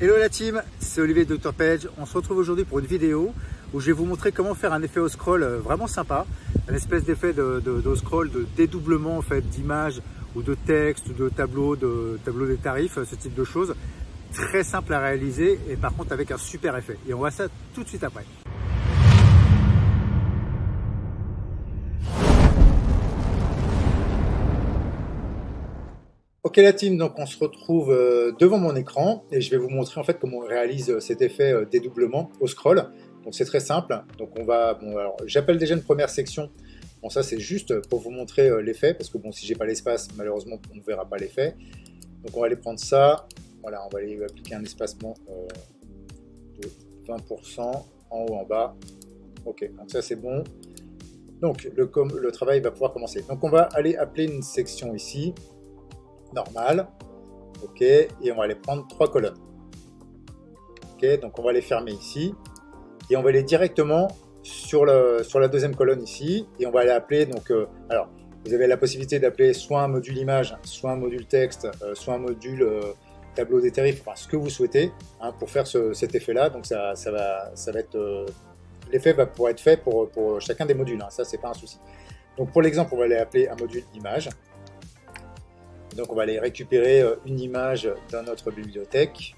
Hello la team, c'est Olivier de Dr Page. On se retrouve aujourd'hui pour une vidéo où je vais vous montrer comment faire un effet au scroll vraiment sympa, un espèce d'effet de scroll, de dédoublement en fait d'images ou de texte ou de tableau des tarifs, ce type de choses. Très simple à réaliser et par contre avec un super effet. Et on voit ça tout de suite après. Ok la team, donc on se retrouve devant mon écran et je vais vous montrer en fait comment on réalise cet effet dédoublement au scroll. Donc c'est très simple. Donc on va, bon alors j'appelle déjà une première section. Bon ça c'est juste pour vous montrer l'effet parce que bon si j'ai pas l'espace malheureusement on ne verra pas l'effet. Donc on va aller prendre ça. Voilà, on va aller appliquer un espacement de 20% en haut en bas. Ok, donc ça c'est bon. Donc le travail va pouvoir commencer. Donc on va aller appeler une section ici. Normal, ok, et on va aller prendre 3 colonnes. Ok, donc on va les fermer ici et on va aller directement sur la deuxième colonne ici et on va aller appeler donc alors vous avez la possibilité d'appeler soit un module image, soit un module texte, soit un module tableau des tarifs, enfin ce que vous souhaitez hein, pour faire cet effet là. Donc ça va être l'effet va pouvoir être fait pour chacun des modules, hein, ça c'est pas un souci. Donc pour l'exemple on va aller appeler un module image. Donc on va aller récupérer une image dans notre bibliothèque.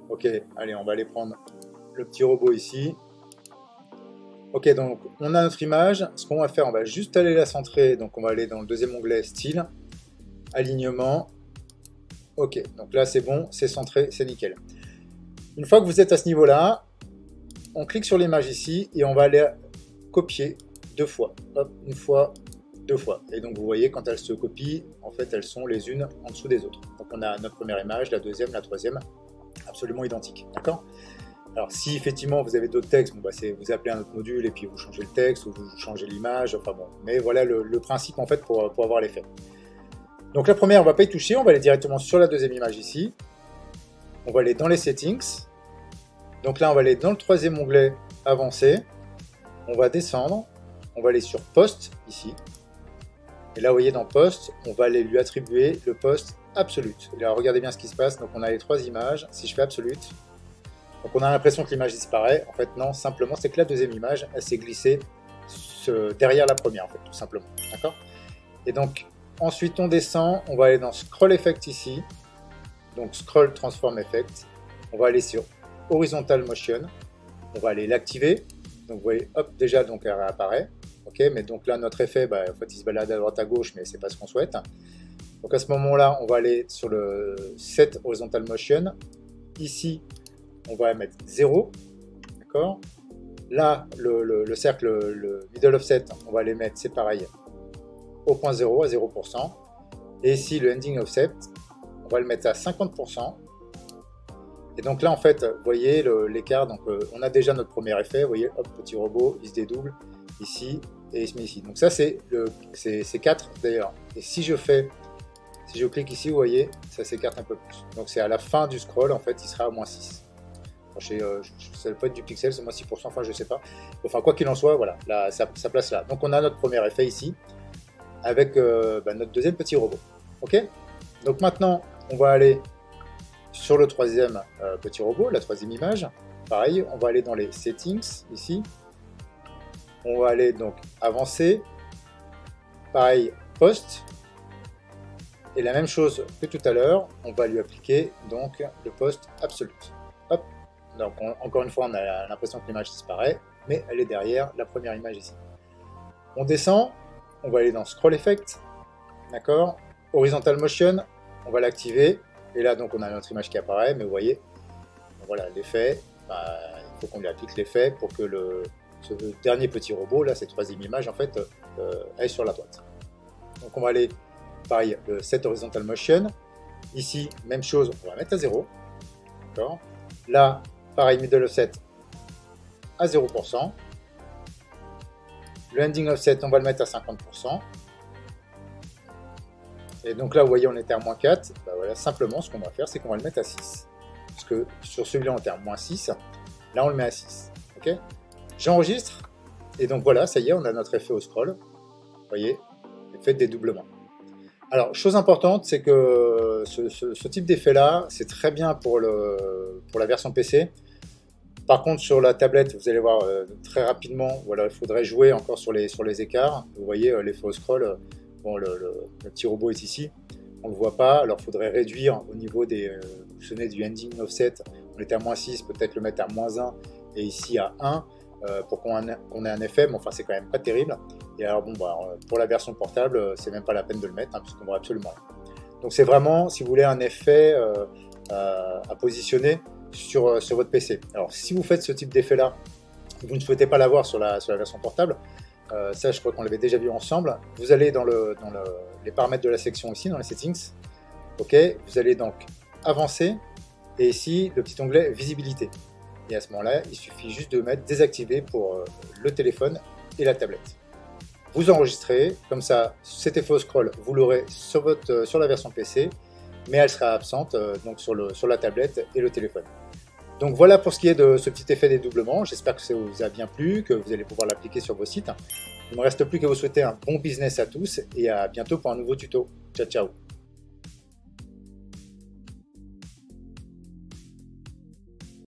Ok, allez, on va aller prendre le petit robot ici. Ok, donc on a notre image. Ce qu'on va faire, on va juste aller la centrer. Donc on va aller dans le deuxième onglet Style, Alignement. Ok, donc là c'est bon, c'est centré, c'est nickel. Une fois que vous êtes à ce niveau-là, on clique sur l'image ici et on va aller copier 2 fois. Hop, une fois, 2 fois. Et donc vous voyez, quand elles se copient, en fait elles sont les unes en dessous des autres. Donc on a notre première image, la deuxième, la troisième, absolument identiques. D'accord ? Alors si effectivement vous avez d'autres textes, bon, bah, vous appelez un autre module et puis vous changez le texte ou vous changez l'image, enfin bon. Mais voilà le principe en fait pour avoir l'effet. Donc la première, on ne va pas y toucher, on va aller directement sur la deuxième image ici. On va aller dans les settings. Donc là, on va aller dans le troisième onglet Avancé. On va descendre. On va aller sur Post ici. Et là, vous voyez, dans Post, on va aller lui attribuer le post Absolute. Et là, regardez bien ce qui se passe. Donc on a les 3 images. Si je fais Absolute, donc on a l'impression que l'image disparaît. En fait, non, simplement, c'est que la deuxième image, elle s'est glissée derrière la première, en fait, tout simplement. D'accord ? Et donc, ensuite, on descend, on va aller dans Scroll Effect ici, donc Scroll Transform Effect. On va aller sur Horizontal Motion, on va aller l'activer. Donc, vous voyez, hop, déjà, donc elle réapparaît. Ok, mais donc là, notre effet, bah, en fait, il se balade à droite à gauche, mais c'est pas ce qu'on souhaite. Donc, à ce moment-là, on va aller sur le Set Horizontal Motion. Ici, on va mettre 0. D'accord. Là, le cercle, le Middle Offset, on va les mettre, c'est pareil, au point 0 à 0%. Et ici le ending offset, on va le mettre à 50%. Et donc là en fait, vous voyez l'écart, donc on a déjà notre premier effet, vous voyez, hop, petit robot, il se dédouble ici et il se met ici. Donc ça c'est 4 d'ailleurs. Et si je clique ici, vous voyez, ça s'écarte un peu plus. Donc c'est à la fin du scroll, en fait, il sera à moins 6. Ça ne peut pas être du pixel, c'est moins 6%, enfin je sais pas. Enfin quoi qu'il en soit, voilà, là, ça place là. Donc on a notre premier effet ici, avec notre deuxième petit robot. Ok. Donc maintenant, on va aller sur le troisième petit robot, la troisième image. Pareil, on va aller dans les settings ici. On va aller donc avancer. Pareil, post. Et la même chose que tout à l'heure, on va lui appliquer donc le post absolute. Hop. Donc encore une fois, on a l'impression que l'image disparaît, mais elle est derrière la première image ici. On descend. On va aller dans Scroll Effect, d'accord. Horizontal Motion, on va l'activer. Et là, donc, on a notre image qui apparaît, mais vous voyez, voilà l'effet. Bah, il faut qu'on lui applique l'effet pour que ce dernier petit robot, là, cette troisième image, en fait, aille sur la droite. Donc, on va aller, pareil, le Set Horizontal Motion. Ici, même chose, on va mettre à 0. D'accord. Là, pareil, Middle Offset à 0%. Le ending offset, on va le mettre à 50%. Et donc là, vous voyez, on était à moins 4. Bah voilà, simplement, ce qu'on va faire, c'est qu'on va le mettre à 6. Parce que sur celui-là, on était à moins 6. Là, on le met à 6. Ok, j'enregistre, et donc voilà, ça y est, on a notre effet au scroll. Vous voyez, effet de dédoublement. Alors, chose importante, c'est que ce type d'effet-là, c'est très bien pour la version PC. Par contre, sur la tablette, vous allez voir très rapidement, voilà, il faudrait jouer encore sur les écarts. Vous voyez, l'effet au scroll, bon, le petit robot est ici, on ne le voit pas, alors il faudrait réduire au niveau des, vous vous souvenez du ending offset, on était à -6, peut-être le mettre à -1, et ici à 1, pour qu'on ait un effet, mais enfin c'est quand même pas terrible. Et alors bon, bah, pour la version portable, c'est même pas la peine de le mettre, hein, puisqu'on voit absolument rien. Donc c'est vraiment, si vous voulez, un effet à positionner sur votre PC. Alors si vous faites ce type d'effet là, vous ne souhaitez pas l'avoir sur la version portable, ça je crois qu'on l'avait déjà vu ensemble, vous allez dans les paramètres de la section ici, dans les settings, ok, vous allez donc avancer, et ici le petit onglet visibilité. Et à ce moment-là, il suffit juste de mettre désactivé pour le téléphone et la tablette. Vous enregistrez, comme ça, cet effet au scroll, vous l'aurez sur la version PC, mais elle sera absente donc sur la tablette et le téléphone. Donc voilà pour ce qui est de ce petit effet dédoublement. J'espère que ça vous a bien plu, que vous allez pouvoir l'appliquer sur vos sites. Il ne me reste plus qu'à vous souhaiter un bon business à tous et à bientôt pour un nouveau tuto. Ciao, ciao!